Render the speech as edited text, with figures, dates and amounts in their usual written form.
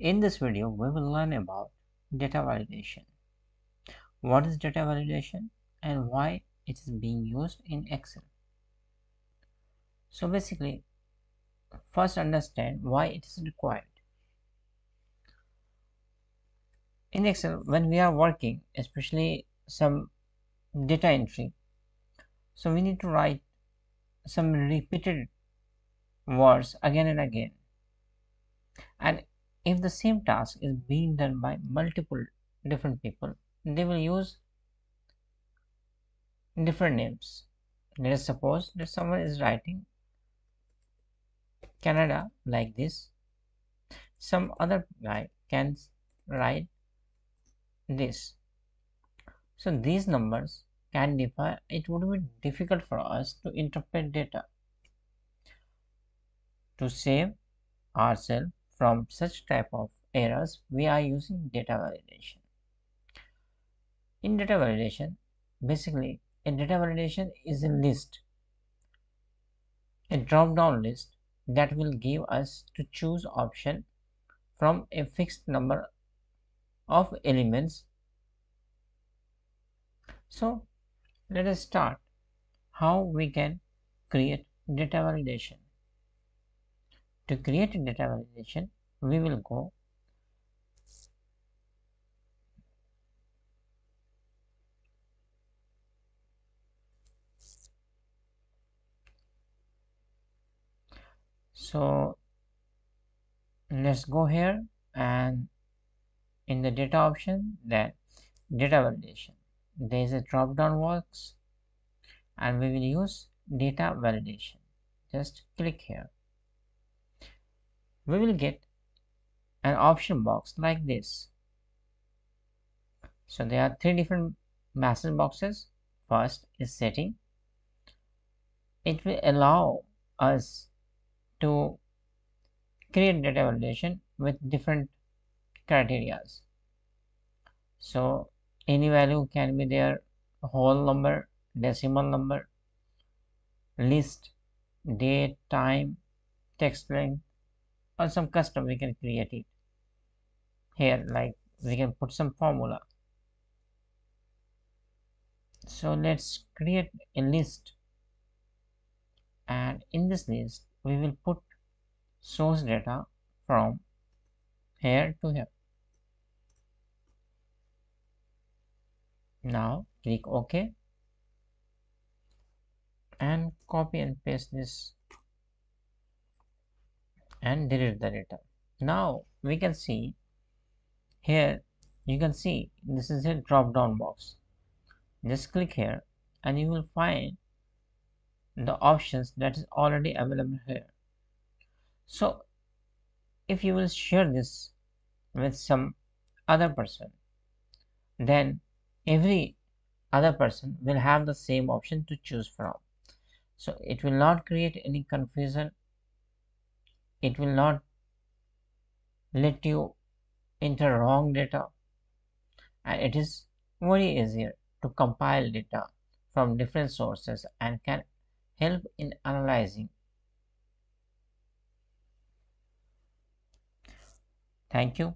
In this video, we will learn about data validation. What is data validation and why it is being used in Excel? So basically, first understand why it is required. In Excel, when we are working, especially some data entry, so we need to write some repeated words again and again. And if the same task is being done by multiple different people, they will use different names. Let us suppose that someone is writing Canada like this. Some other guy can write this. So these numbers can differ. It would be difficult for us to interpret data. To save ourselves from such type of errors, we are using data validation. In data validation, basically a data validation is a list, a drop-down list that will give us to choose option from a fixed number of elements. So let us start how we can create data validation. To create a data validation, we will go so let's go here and in the data option, then data validation, there is a drop down box and we will use data validation. Just click here. We will get an option box like this. So there are three different message boxes. First is setting. It will allow us to create data validation with different criterias. So any value can be there, whole number, decimal number, list, date, time, text length, or some custom we can create it here, like we can put some formula. So let's create a list, and in this list we will put source data from here to here. Now click OK and copy and paste this and delete the data. Now we can see here, you can see this is a drop down box. Just click here and you will find the options that is already available here. So if you will share this with some other person, then every other person will have the same option to choose from. So it will not create any confusion. It will not let you enter wrong data, and it is very easier to compile data from different sources and can help in analyzing. Thank you.